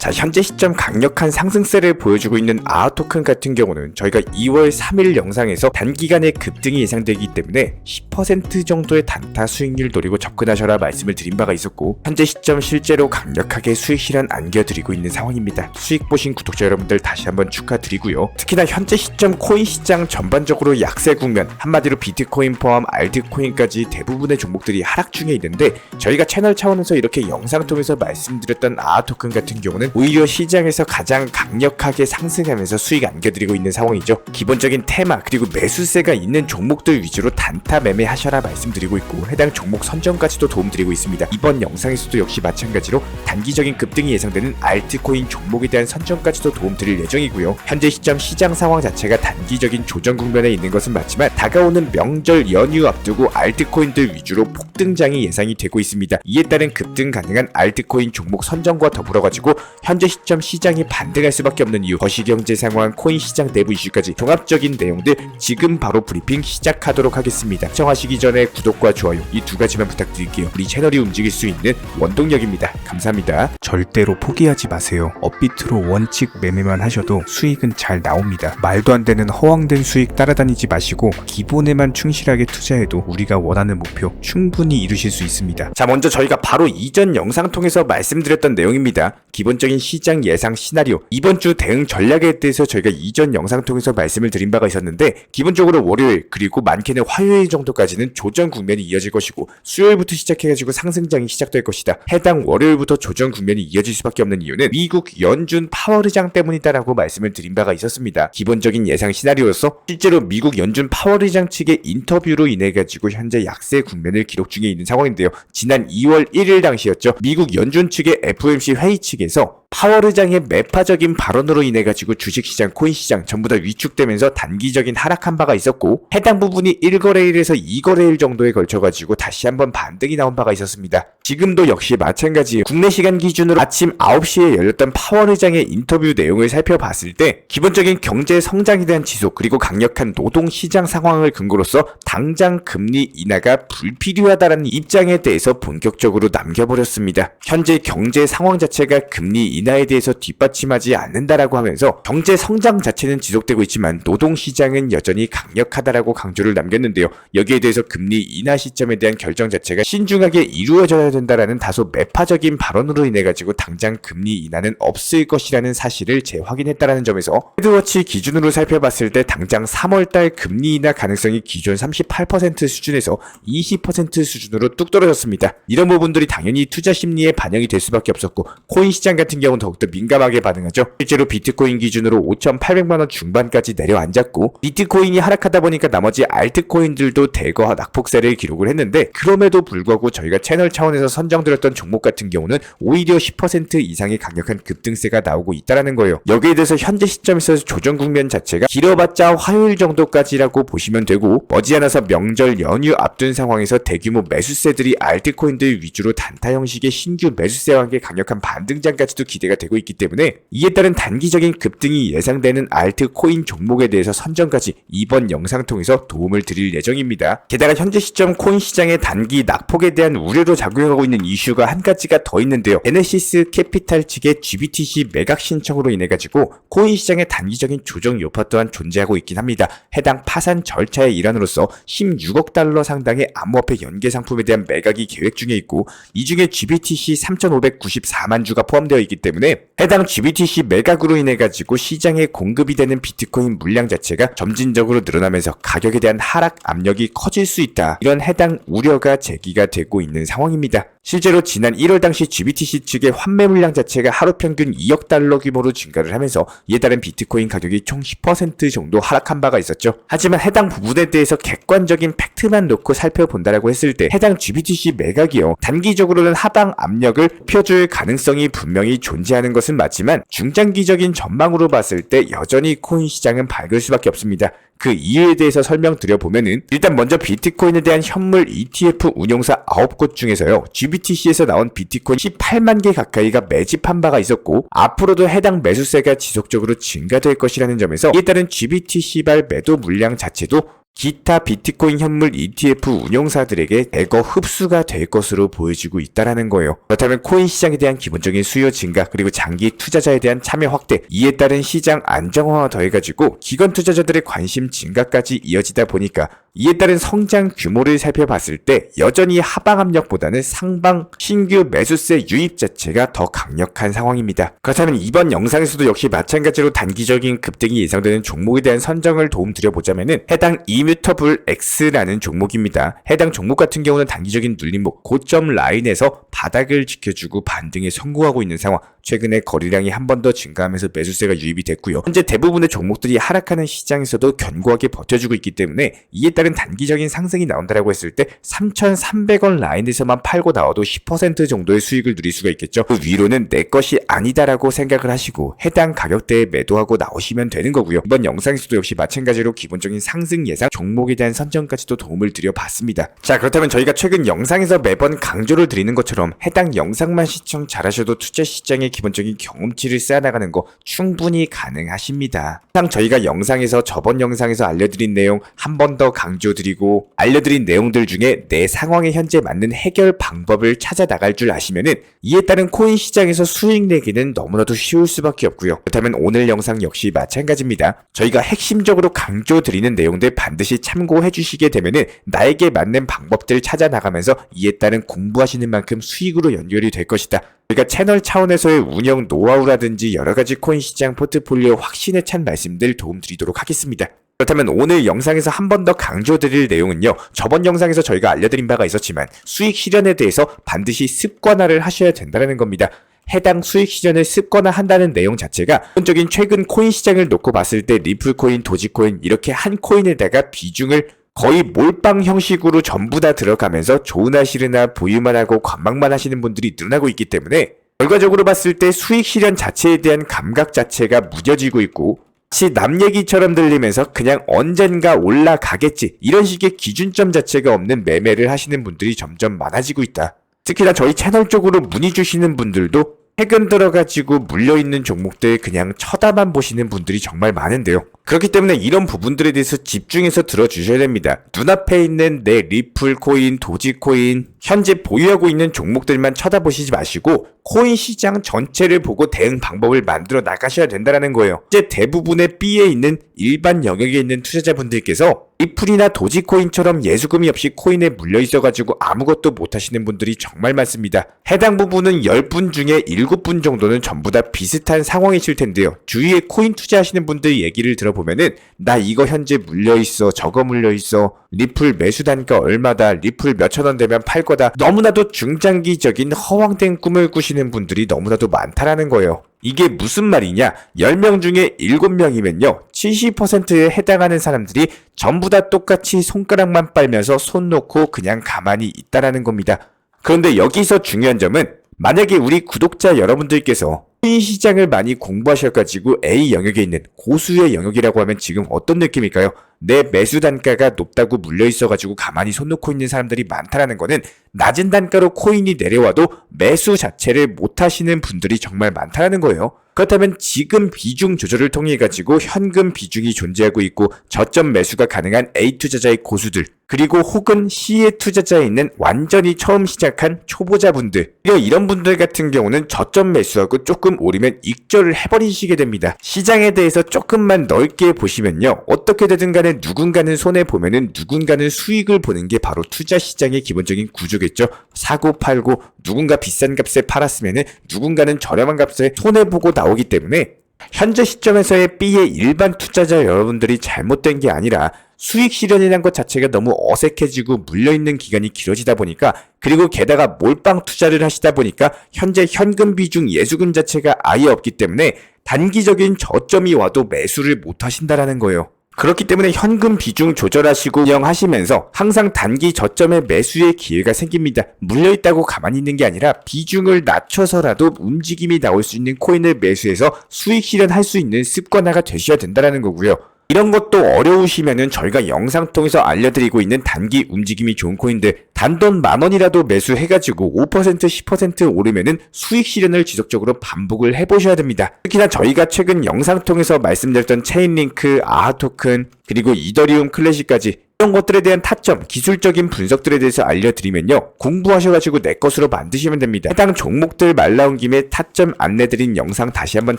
자, 현재 시점 강력한 상승세를 보여주고 있는 아하 토큰 같은 경우는 저희가 2월 3일 영상에서 단기간에 급등이 예상되기 때문에 10% 정도의 단타 수익률 노리고 접근하셔라 말씀을 드린 바가 있었고, 현재 시점 실제로 강력하게 수익 실현 안겨드리고 있는 상황입니다. 수익 보신 구독자 여러분들 다시 한번 축하드리고요. 특히나 현재 시점 코인 시장 전반적으로 약세 국면, 한마디로 비트코인 포함 알트코인까지 대부분의 종목들이 하락 중에 있는데, 저희가 채널 차원에서 이렇게 영상 통해서 말씀드렸던 아하 토큰 같은 경우는 오히려 시장에서 가장 강력하게 상승하면서 수익 안겨드리고 있는 상황이죠. 기본적인 테마 그리고 매수세가 있는 종목들 위주로 단타 매매하셔라 말씀드리고 있고, 해당 종목 선정까지도 도움드리고 있습니다. 이번 영상에서도 역시 마찬가지로 단기적인 급등이 예상되는 알트코인 종목에 대한 선정까지도 도움드릴 예정이고요. 현재 시점 시장 상황 자체가 단기적인 조정 국면에 있는 것은 맞지만, 다가오는 명절 연휴 앞두고 알트코인들 위주로 폭등장이 예상이 되고 있습니다. 이에 따른 급등 가능한 알트코인 종목 선정과 더불어 가지고 현재 시점 시장이 반등할 수밖에 없는 이유, 거시경제 상황, 코인 시장 내부 이슈까지 종합적인 내용들 지금 바로 브리핑 시작하도록 하겠습니다. 시청하시기 전에 구독과 좋아요 이 두 가지만 부탁드릴게요. 우리 채널이 움직일 수 있는 원동력입니다. 감사합니다. 절대로 포기하지 마세요. 업비트로 원칙 매매만 하셔도 수익은 잘 나옵니다. 말도 안 되는 허황된 수익 따라다니지 마시고 기본에만 충실하게 투자해도 우리가 원하는 목표 충분히 이루실 수 있습니다. 자, 먼저 저희가 바로 이전 영상 통해서 말씀드렸던 내용입니다. 기본적인 시장 예상 시나리오, 이번 주 대응 전략에 대해서 저희가 이전 영상 통해서 말씀을 드린 바가 있었는데, 기본적으로 월요일 그리고 많게는 화요일 정도까지는 조정 국면이 이어질 것이고, 수요일부터 시작해가지고 상승장이 시작될 것이다. 해당 월요일부터 조정 국면이 이어질 수밖에 없는 이유는 미국 연준 파월 의장 때문이다라고 말씀을 드린 바가 있었습니다. 기본적인 예상 시나리오로서 실제로 미국 연준 파월 의장 측의 인터뷰로 인해가지고 현재 약세 국면을 기록 중에 있는 상황인데요. 지난 2월 1일 당시였죠. 미국 연준 측의 FOMC 회의 측에서 파월 의장의 매파적인 발언으로 인해가지고 주식시장, 코인시장 전부 다 위축되면서 단기적인 하락한 바가 있었고, 해당 부분이 1거래일에서 2거래일 정도에 걸쳐가지고 다시 한번 반등이 나온 바가 있었습니다. 지금도 역시 마찬가지예요. 국내 시간 기준으로 아침 9시에 열렸던 파월 의장의 인터뷰 내용을 살펴봤을 때, 기본적인 경제 성장에 대한 지속 그리고 강력한 노동시장 상황을 근거로서 당장 금리 인하가 불필요하다라는 입장에 대해서 본격적으로 남겨버렸습니다. 현재 경제 상황 자체가 금리 인하에 대해서 뒷받침하지 않는다라고 하면서 경제 성장 자체는 지속되고 있지만 노동시장은 여전히 강력하다라고 강조를 남겼는데요. 여기에 대해서 금리 인하 시점에 대한 결정 자체가 신중하게 이루어져야 된다라는 다소 매파적인 발언으로 인해가지고 당장 금리 인하는 없을 것이라는 사실을 재확인했다라는 점에서 헤드워치 기준으로 살펴봤을 때 당장 3월달 금리 인하 가능성이 기존 38% 수준에서 20% 수준으로 뚝 떨어졌습니다. 이런 부분들이 당연히 투자 심리에 반영이 될 수밖에 없었고, 코인 시장 같은 경우는 더욱더 민감하게 반응하죠. 실제로 비트코인 기준으로 5,800만원 중반까지 내려앉았고, 비트코인이 하락하다 보니까 나머지 알트코인들도 대거 낙폭세를 기록을 했는데, 그럼에도 불구하고 저희가 채널 차원에서 선정드렸던 종목 같은 경우는 오히려 10% 이상의 강력한 급등세가 나오고 있다는 거예요. 여기에 대해서 현재 시점에서 조정 국면 자체가 길어봤자 화요일 정도까지라고 보시면 되고, 머지않아서 명절 연휴 앞둔 상황에서 대규모 매수세들이 알트코인들 위주로 단타 형식의 신규 매수세와 함께 강력한 반등장까지도 기대가 되고 있기 때문에, 이에 따른 단기적인 급등이 예상되는 알트코인 종목에 대해서 선정까지 이번 영상 통해서 도움을 드릴 예정입니다. 게다가 현재 시점 코인 시장의 단기 낙폭에 대한 우려로 작용하고 있는 이슈가 한 가지가 더 있는데요. 제네시스 캐피탈 측의 GBTC 매각 신청으로 인해가지고 코인 시장의 단기적인 조정 여파 또한 존재하고 있긴 합니다. 해당 파산 절차의 일환으로서 16억 달러 상당의 암호화폐 연계 상품에 대한 매각이 계획 중에 있고, 이 중에 GBTC 3,594만 주가 포함되어 있기 때문에 해당 GBTC 매각으로 인해가지고 시장에 공급이 되는 비트코인 물량 자체가 점진적으로 늘어나면서 가격에 대한 하락 압력이 커질 수 있다, 이런 해당 우려가 제기가 되고 있는 상황입니다. 실제로 지난 1월 당시 GBTC 측의 환매 물량 자체가 하루 평균 2억 달러 규모로 증가를 하면서 이에 따른 비트코인 가격이 총 10% 정도 하락한 바가 있었죠. 하지만 해당 부분에 대해서 객관적인 팩트만 놓고 살펴본다라고 했을 때 해당 GBTC 매각이요, 단기적으로는 하방 압력을 펴줄 가능성이 분명히 존재하는 것은 맞지만 중장기적인 전망으로 봤을 때 여전히 코인 시장은 밝을 수밖에 없습니다. 그 이유에 대해서 설명드려보면은, 일단 먼저 비트코인에 대한 현물 ETF 운용사 9곳 중에서요, GBTC에서 나온 비트코인 18만 개 가까이가 매집한 바가 있었고, 앞으로도 해당 매수세가 지속적으로 증가될 것이라는 점에서 이에 따른 GBTC발 매도 물량 자체도 기타 비트코인 현물 ETF 운용사들에게 대거 흡수가 될 것으로 보여지고 있다는 거예요. 그렇다면 코인 시장에 대한 기본적인 수요 증가 그리고 장기 투자자에 대한 참여 확대 이에 따른 시장 안정화와 더해가지고 기관 투자자들의 관심 증가까지 이어지다 보니까 이에 따른 성장 규모를 살펴봤을 때 여전히 하방 압력보다는 상방 신규 매수세 유입 자체가 더 강력한 상황입니다. 그렇다면 이번 영상에서도 역시 마찬가지로 단기적인 급등이 예상되는 종목에 대한 선정을 도움드려보자면은 해당 이뮤터블 X라는 종목입니다. 해당 종목 같은 경우는 단기적인 눌림목 고점 라인에서 바닥을 지켜주고 반등에 성공하고 있는 상황. 최근에 거래량이 한 번 더 증가하면서 매수세가 유입이 됐고요. 현재 대부분의 종목들이 하락하는 시장에서도 견고하게 버텨주고 있기 때문에 이에 따른 단기적인 상승이 나온다라고 했을 때 3,300원 라인에서만 팔고 나와도 10% 정도의 수익을 누릴 수가 있겠죠. 그 위로는 내 것이 아니다라고 생각을 하시고 해당 가격대에 매도하고 나오시면 되는 거고요. 이번 영상에서도 역시 마찬가지로 기본적인 상승 예상 종목에 대한 선정까지도 도움을 드려봤습니다. 자, 그렇다면 저희가 최근 영상에서 매번 강조를 드리는 것처럼 해당 영상만 시청 잘하셔도 투자 시장의 기본적인 경험치를 쌓아나가는 거 충분히 가능하십니다. 항상 저희가 영상에서 저번 영상에서 알려드린 내용 한 번 더 강조드리고 알려드린 내용들 중에 내 상황에 현재 맞는 해결 방법을 찾아 나갈 줄 아시면은 이에 따른 코인 시장에서 수익 내기는 너무나도 쉬울 수밖에 없고요. 그렇다면 오늘 영상 역시 마찬가지입니다. 저희가 핵심적으로 강조드리는 내용들 반드시 참고해 주시게 되면은 나에게 맞는 방법들 찾아 나가면서 이에 따른 공부하시는 만큼 수익으로 연결이 될 것이다. 저희가 채널 차원에서의 운영 노하우라든지 여러가지 코인 시장 포트폴리오 확신에 찬 말씀들 도움드리도록 하겠습니다. 그렇다면 오늘 영상에서 한 번 더 강조드릴 내용은요. 저번 영상에서 저희가 알려드린 바가 있었지만 수익 실현에 대해서 반드시 습관화를 하셔야 된다는 겁니다. 해당 수익 실현을 습관화한다는 내용 자체가 기본적인 최근 코인 시장을 놓고 봤을 때 리플코인, 도지코인 이렇게 한 코인에다가 비중을 거의 몰빵 형식으로 전부 다 들어가면서 좋으나 싫으나 보유만 하고 관망만 하시는 분들이 늘어나고 있기 때문에 결과적으로 봤을 때 수익 실현 자체에 대한 감각 자체가 무뎌지고 있고 마치 남 얘기처럼 들리면서 그냥 언젠가 올라가겠지 이런 식의 기준점 자체가 없는 매매를 하시는 분들이 점점 많아지고 있다. 특히나 저희 채널 쪽으로 문의 주시는 분들도 최근 들어가지고 물려있는 종목들 그냥 쳐다만 보시는 분들이 정말 많은데요. 그렇기 때문에 이런 부분들에 대해서 집중해서 들어주셔야 됩니다. 눈앞에 있는 내 리플코인, 도지코인, 현재 보유하고 있는 종목들만 쳐다보시지 마시고 코인 시장 전체를 보고 대응 방법을 만들어 나가셔야 된다는 거예요. 이제 대부분의 B에 있는 일반 영역에 있는 투자자분들께서 리플이나 도지코인처럼 예수금이 없이 코인에 물려 있어가지고 아무것도 못하시는 분들이 정말 많습니다. 해당 부분은 10분 중에 7분 정도는 전부 다 비슷한 상황이실 텐데요. 주위에 코인 투자하시는 분들 얘기를 들어보면은 나 이거 현재 물려있어, 저거 물려있어, 리플 매수 단가 얼마다, 리플 몇천 원 되면 팔 거다, 너무나도 중장기적인 허황된 꿈을 꾸시는 분들이 너무나도 많다라는 거예요. 이게 무슨 말이냐? 10명 중에 7명이면요 70%에 해당하는 사람들이 전부 다 똑같이 손가락만 빨면서 손 놓고 그냥 가만히 있다라는 겁니다. 그런데 여기서 중요한 점은 만약에 우리 구독자 여러분들께서 코인 시장을 많이 공부하셔가지고 A 영역에 있는 고수의 영역이라고 하면 지금 어떤 느낌일까요? 내 매수 단가가 높다고 물려있어가지고 가만히 손 놓고 있는 사람들이 많다라는 거는 낮은 단가로 코인이 내려와도 매수 자체를 못하시는 분들이 정말 많다라는 거예요. 그렇다면 지금 비중 조절을 통해 가지고 현금 비중이 존재하고 있고 저점 매수가 가능한 A 투자자의 고수들 그리고 혹은 C의 투자자에 있는 완전히 처음 시작한 초보자분들 이런 분들 같은 경우는 저점 매수하고 조금 오르면 익절을 해버리시게 됩니다. 시장에 대해서 조금만 넓게 보시면요 어떻게 되든 간에 누군가는 손해보면은 누군가는 수익을 보는 게 바로 투자 시장의 기본적인 구조겠죠. 사고 팔고 누군가 비싼 값에 팔았으면은 누군가는 저렴한 값에 손해보고 나오기 때문에 현재 시점에서의 B의 일반 투자자 여러분들이 잘못된 게 아니라 수익 실현이라는 것 자체가 너무 어색해지고 물려있는 기간이 길어지다 보니까 그리고 게다가 몰빵 투자를 하시다 보니까 현재 현금 비중 예수금 자체가 아예 없기 때문에 단기적인 저점이 와도 매수를 못 하신다라는 거예요. 그렇기 때문에 현금 비중 조절하시고 운영하시면서 항상 단기 저점의 매수의 기회가 생깁니다. 물려있다고 가만히 있는 게 아니라 비중을 낮춰서라도 움직임이 나올 수 있는 코인을 매수해서 수익 실현할 수 있는 습관화가 되셔야 된다는 거고요. 이런 것도 어려우시면은 저희가 영상 통해서 알려드리고 있는 단기 움직임이 좋은 코인들 단돈 10,000원이라도 매수해가지고 5% 10% 오르면은 수익 실현을 지속적으로 반복을 해보셔야 됩니다. 특히나 저희가 최근 영상 통해서 말씀드렸던 체인링크, 아하토큰 그리고 이더리움 클래식까지 이런 것들에 대한 타점, 기술적인 분석들에 대해서 알려드리면요, 공부하셔가지고 내 것으로 만드시면 됩니다. 해당 종목들 말 나온 김에 타점 안내드린 영상 다시 한번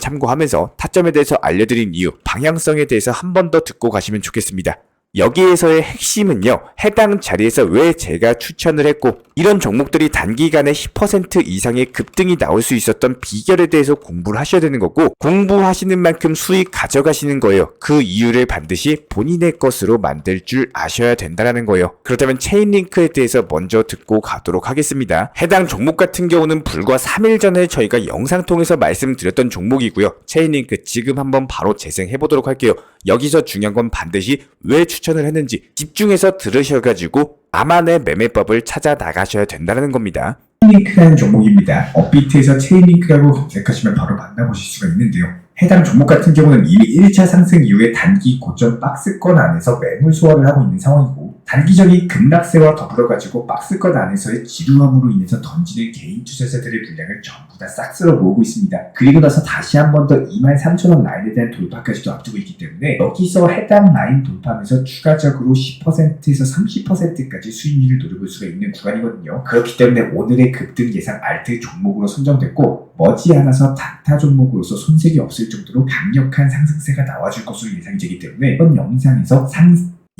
참고하면서 타점에 대해서 알려드린 이유, 방향성에 대해서 한 번 더 듣고 가시면 좋겠습니다. 여기에서의 핵심은요, 해당 자리에서 왜 제가 추천을 했고 이런 종목들이 단기간에 10% 이상의 급등이 나올 수 있었던 비결에 대해서 공부를 하셔야 되는 거고, 공부하시는 만큼 수익 가져가시는 거예요. 그 이유를 반드시 본인의 것으로 만들 줄 아셔야 된다는 거예요. 그렇다면 체인링크에 대해서 먼저 듣고 가도록 하겠습니다. 해당 종목 같은 경우는 불과 3일 전에 저희가 영상 통해서 말씀드렸던 종목이고요. 체인링크 지금 한번 바로 재생해 보도록 할게요. 여기서 중요한 건 반드시 왜 추천을 했는지 집중해서 들으셔가지고 나만의 매매법을 찾아 나가셔야 된다는 겁니다. 체인링크라는 종목입니다. 업비트에서 체인링크라고 검색하시면 바로 만나보실 수가 있는데요. 해당 종목 같은 경우는 이미 1차 상승 이후에 단기 고점 박스권 안에서 매물 소화를 하고 있는 상황이고, 단기적인 급락세와 더불어가지고 박스권 안에서의 지루함으로 인해서 던지는 개인 투자자들의 물량을 전부 다 싹 쓸어 모으고 있습니다. 그리고 나서 다시 한 번 더 23,000원 라인에 대한 돌파까지도 앞두고 있기 때문에 여기서 해당 라인 돌파하면서 추가적으로 10%에서 30%까지 수익률을 노려볼 수가 있는 구간이거든요. 그렇기 때문에 오늘의 급등 예상 알트 종목으로 선정됐고, 머지않아서 단타 종목으로서 손색이 없을 정도로 강력한 상승세가 나와줄 것으로 예상이 되기 때문에 이번 영상에서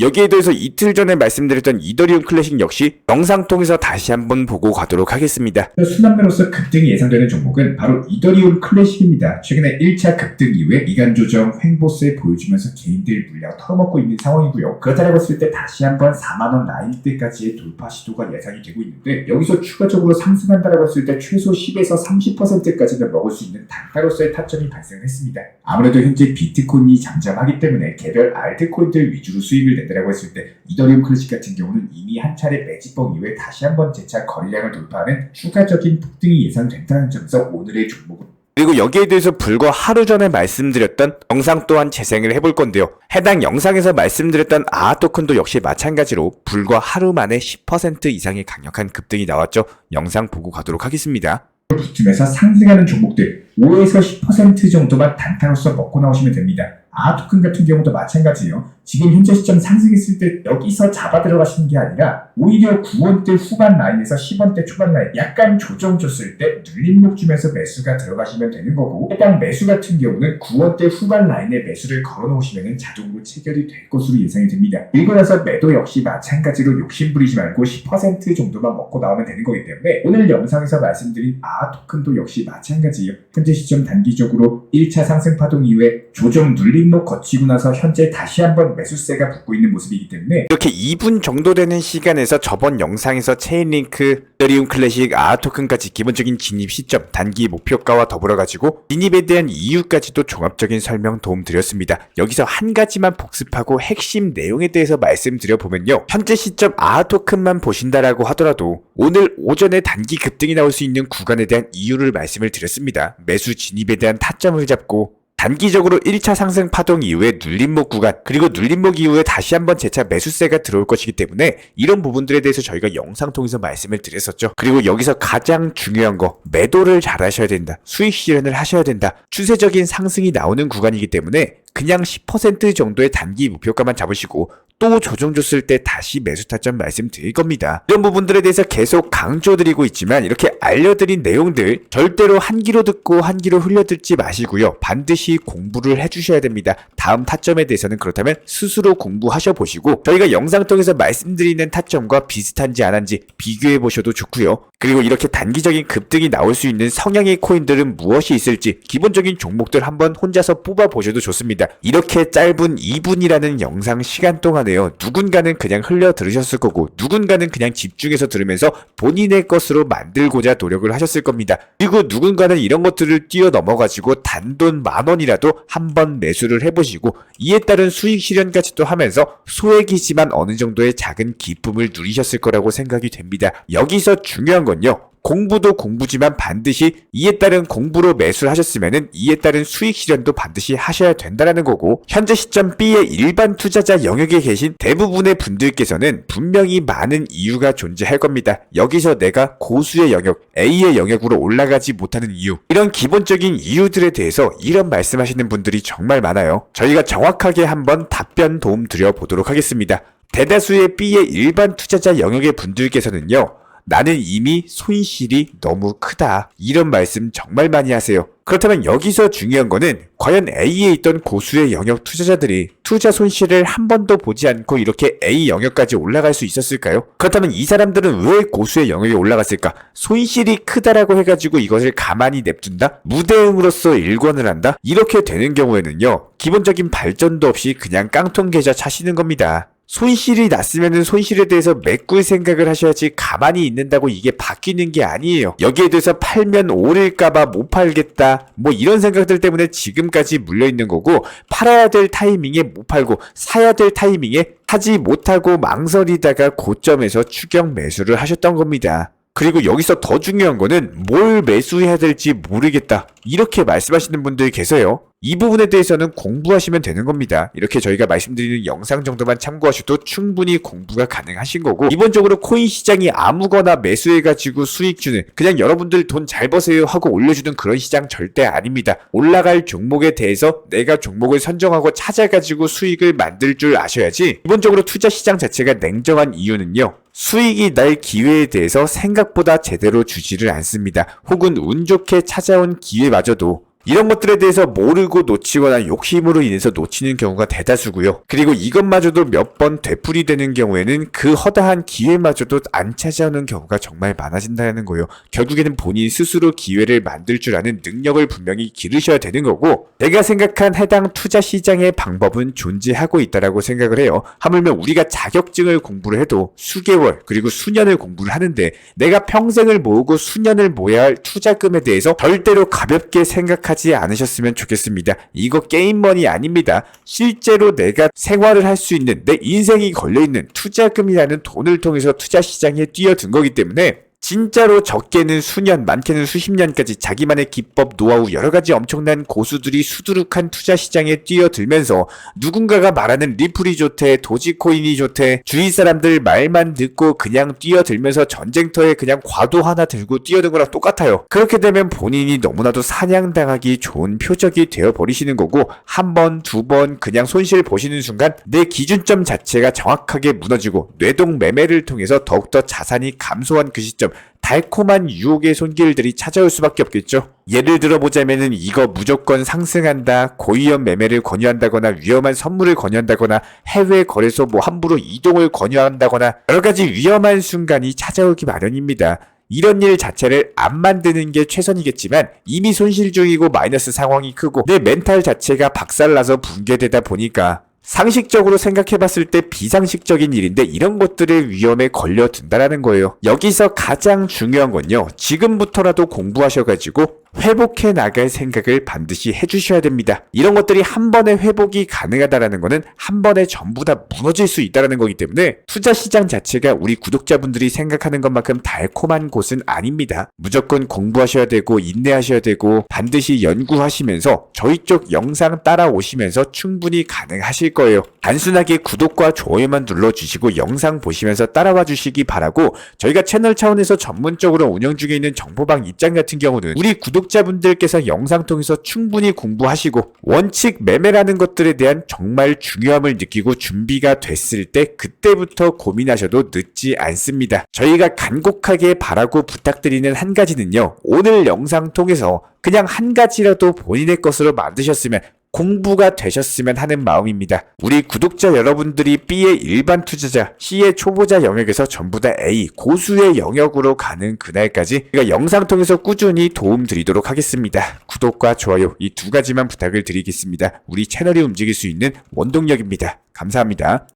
여기에 대해서 이틀 전에 말씀드렸던 이더리움 클래식 역시 영상 통해서 다시 한번 보고 가도록 하겠습니다. 순환매로서 급등이 예상되는 종목은 바로 이더리움 클래식입니다. 최근에 1차 급등 이후에 이간 조정 횡보세 보여주면서 개인들 물량 털어먹고 있는 상황이고요. 그렇다고 했을 때 다시 한번 4만원 라인대까지의 돌파 시도가 예상이 되고 있는데, 여기서 추가적으로 상승한다고 했을 때 최소 10에서 30%까지는 먹을 수 있는 단가로서의 타점이 발생했습니다. 아무래도 현재 비트코인이 잠잠하기 때문에 개별 알트코인들 위주로 수익을 라고 했을 때 이더리움 클래식 같은 경우는 이미 한 차례 매집봉 이후에 다시 한번 재차 거래량을 돌파하는 추가적인 폭등이 예상된다는 점에서 오늘의 종목은, 그리고 여기에 대해서 불과 하루 전에 말씀드렸던 영상 또한 재생을 해볼 건데요. 해당 영상에서 말씀드렸던 아토큰도 역시 마찬가지로 불과 하루 만에 10% 이상의 강력한 급등이 나왔죠. 영상 보고 가도록 하겠습니다. 붙으면서 상승하는 종목들 5에서 10% 정도만 단타로서 먹고 나오시면 됩니다. 아토큰 같은 경우도 마찬가지예요. 지금 현재 시점 상승했을 때 여기서 잡아 들어가시는 게 아니라 오히려 9원대 후반 라인에서 10원대 초반 라인 약간 조정 줬을 때 눌림목 주면서 매수가 들어가시면 되는 거고, 해당 매수 같은 경우는 9원대 후반 라인에 매수를 걸어 놓으시면 자동으로 체결이 될 것으로 예상이 됩니다. 그리고 나서 매도 역시 마찬가지로 욕심 부리지 말고 10% 정도만 먹고 나오면 되는 거기 때문에 오늘 영상에서 말씀드린 아토큰도 역시 마찬가지예요. 현재 시점 단기적으로 1차 상승 파동 이후에 조정 눌림목 거치고 나서 현재 다시 한번 매수세가 붙고 있는 모습이기 때문에 이렇게 2분 정도 되는 시간에서 저번 영상에서 체인링크, 이더리움 클래식, 아토큰까지 기본적인 진입 시점, 단기 목표가와 더불어가지고 진입에 대한 이유까지도 종합적인 설명 도움 드렸습니다. 여기서 한 가지만 복습하고 핵심 내용에 대해서 말씀드려보면요, 현재 시점 아토큰만 보신다라고 하더라도 오늘 오전에 단기 급등이 나올 수 있는 구간에 대한 이유를 말씀을 드렸습니다. 매수 진입에 대한 타점을 잡고 단기적으로 1차 상승 파동 이후에 눌림목 구간, 그리고 눌림목 이후에 다시 한번 재차 매수세가 들어올 것이기 때문에 이런 부분들에 대해서 저희가 영상 통해서 말씀을 드렸었죠. 그리고 여기서 가장 중요한 거, 매도를 잘 하셔야 된다. 수익 실현을 하셔야 된다. 추세적인 상승이 나오는 구간이기 때문에 그냥 10% 정도의 단기 목표가만 잡으시고 또 조정 줬을 때 다시 매수 타점 말씀드릴 겁니다. 이런 부분들에 대해서 계속 강조드리고 있지만 이렇게 알려드린 내용들 절대로 한 귀로 듣고 한 귀로 흘려듣지 마시고요. 반드시 공부를 해주셔야 됩니다. 다음 타점에 대해서는 그렇다면 스스로 공부하셔 보시고 저희가 영상 통해서 말씀드리는 타점과 비슷한지 안 한지 비교해 보셔도 좋고요. 그리고 이렇게 단기적인 급등이 나올 수 있는 성향의 코인들은 무엇이 있을지 기본적인 종목들 한번 혼자서 뽑아 보셔도 좋습니다. 이렇게 짧은 2분이라는 영상 시간 동안에요, 누군가는 그냥 흘려 들으셨을 거고 누군가는 그냥 집중해서 들으면서 본인의 것으로 만들고자 노력을 하셨을 겁니다. 그리고 누군가는 이런 것들을 뛰어넘어가지고 단돈 10,000원이라도 한번 매수를 해보시고 이에 따른 수익 실현까지도 하면서 소액이지만 어느 정도의 작은 기쁨을 누리셨을 거라고 생각이 됩니다. 여기서 중요한 건요, 공부도 공부지만 반드시 이에 따른 공부로 매수를 하셨으면은 이에 따른 수익 실현도 반드시 하셔야 된다는 거고, 현재 시점 B의 일반 투자자 영역에 계신 대부분의 분들께서는 분명히 많은 이유가 존재할 겁니다. 여기서 내가 고수의 영역, A의 영역으로 올라가지 못하는 이유, 이런 기본적인 이유들에 대해서 이런 말씀하시는 분들이 정말 많아요. 저희가 정확하게 한번 답변 도움 드려 보도록 하겠습니다. 대다수의 B의 일반 투자자 영역의 분들께서는요, 나는 이미 손실이 너무 크다, 이런 말씀 정말 많이 하세요. 그렇다면 여기서 중요한 거는 과연 A에 있던 고수의 영역 투자자들이 투자 손실을 한 번도 보지 않고 이렇게 A 영역까지 올라갈 수 있었을까요? 그렇다면 이 사람들은 왜 고수의 영역에 올라갔을까? 손실이 크다라고 해가지고 이것을 가만히 냅둔다? 무대응으로서 일관을 한다? 이렇게 되는 경우에는요, 기본적인 발전도 없이 그냥 깡통 계좌 차시는 겁니다. 손실이 났으면은 손실에 대해서 메꿀 생각을 하셔야지 가만히 있는다고 이게 바뀌는 게 아니에요. 여기에 대해서 팔면 오를까봐 못 팔겠다, 뭐 이런 생각들 때문에 지금까지 물려있는 거고, 팔아야 될 타이밍에 못 팔고 사야 될 타이밍에 사지 못하고 망설이다가 고점에서 추격 매수를 하셨던 겁니다. 그리고 여기서 더 중요한 거는 뭘 매수해야 될지 모르겠다, 이렇게 말씀하시는 분들이 계세요. 이 부분에 대해서는 공부하시면 되는 겁니다. 이렇게 저희가 말씀드리는 영상 정도만 참고하셔도 충분히 공부가 가능하신 거고, 기본적으로 코인 시장이 아무거나 매수해가지고 수익 주는, 그냥 여러분들 돈 잘 버세요 하고 올려주는 그런 시장 절대 아닙니다. 올라갈 종목에 대해서 내가 종목을 선정하고 찾아가지고 수익을 만들 줄 아셔야지. 기본적으로 투자 시장 자체가 냉정한 이유는요, 수익이 날 기회에 대해서 생각보다 제대로 주지를 않습니다. 혹은 운 좋게 찾아온 기회마저도 이런 것들에 대해서 모르고 놓치거나 욕심으로 인해서 놓치는 경우가 대다수고요. 그리고 이것마저도 몇 번 되풀이되는 경우에는 그 허다한 기회마저도 안 찾아오는 경우가 정말 많아진다는 거예요. 결국에는 본인 스스로 기회를 만들 줄 아는 능력을 분명히 기르셔야 되는 거고, 내가 생각한 해당 투자 시장의 방법은 존재하고 있다라고 생각을 해요. 하물며 우리가 자격증을 공부를 해도 수개월 그리고 수년을 공부를 하는데, 내가 평생을 모으고 수년을 모아야 할 투자금에 대해서 절대로 가볍게 생각하지 않으셨으면 좋겠습니다. 이거 게임머니 아닙니다. 실제로 내가 생활을 할 수 있는, 내 인생이 걸려있는 투자금이라는 돈을 통해서 투자 시장에 뛰어든 거기 때문에 진짜로 적게는 수년, 많게는 수십 년까지 자기만의 기법, 노하우, 여러가지 엄청난 고수들이 수두룩한 투자 시장에 뛰어들면서 누군가가 말하는 리플이 좋대, 도지코인이 좋대, 주위 사람들 말만 듣고 그냥 뛰어들면서 전쟁터에 그냥 과도 하나 들고 뛰어든 거랑 똑같아요. 그렇게 되면 본인이 너무나도 사냥당하기 좋은 표적이 되어버리시는 거고, 한 번, 두 번 그냥 손실 보시는 순간 내 기준점 자체가 정확하게 무너지고 뇌동 매매를 통해서 더욱더 자산이 감소한 그 시점, 달콤한 유혹의 손길들이 찾아올 수밖에 없겠죠. 예를 들어보자면은 이거 무조건 상승한다, 고위험 매매를 권유한다거나 위험한 선물을 권유한다거나 해외 거래소 뭐 함부로 이동을 권유한다거나 여러가지 위험한 순간이 찾아오기 마련입니다. 이런 일 자체를 안 만드는 게 최선이겠지만 이미 손실 중이고 마이너스 상황이 크고 내 멘탈 자체가 박살나서 붕괴되다 보니까 상식적으로 생각해봤을 때 비상식적인 일인데 이런 것들의 위험에 걸려든다라는 거예요. 여기서 가장 중요한 건요, 지금부터라도 공부하셔가지고 회복해 나갈 생각을 반드시 해주셔야 됩니다. 이런 것들이 한 번에 회복이 가능하다라는 거는 한 번에 전부 다 무너질 수 있다는 거기 때문에 투자 시장 자체가 우리 구독자분들이 생각하는 것만큼 달콤한 곳은 아닙니다. 무조건 공부하셔야 되고 인내하셔야 되고 반드시 연구하시면서 저희 쪽 영상 따라오시면서 충분히 가능하실 거예요. 단순하게 구독과 좋아요만 눌러주시고 영상 보시면서 따라와 주시기 바라고, 저희가 채널 차원에서 전문적으로 운영 중에 있는 정보방 입장 같은 경우는 우리 구독자분들께서 영상 통해서 충분히 공부하시고 원칙 매매라는 것들에 대한 정말 중요함을 느끼고 준비가 됐을 때 그때부터 고민하셔도 늦지 않습니다. 저희가 간곡하게 바라고 부탁드리는 한 가지는요, 오늘 영상 통해서 그냥 한 가지라도 본인의 것으로 만드셨으면, 공부가 되셨으면 하는 마음입니다. 우리 구독자 여러분들이 B의 일반 투자자, C의 초보자 영역에서 전부 다 A, 고수의 영역으로 가는 그날까지 제가 영상 통해서 꾸준히 도움 드리도록 하겠습니다. 구독과 좋아요 이 두 가지만 부탁을 드리겠습니다. 우리 채널이 움직일 수 있는 원동력입니다. 감사합니다.